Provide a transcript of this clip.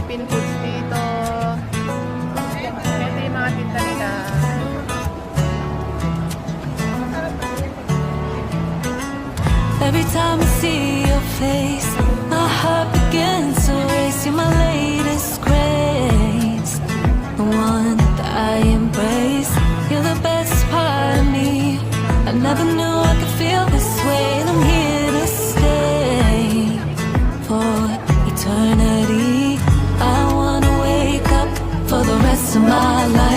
Philippine foods dito. Ito yung mga tinta nila. Every time I see your face, my heart begins to race. You're my latest grace, the one that I embrace. You're the best part of me. I never knew I could feel this way, and I'm here to stay for eternity. I wanna wake up for the rest of my life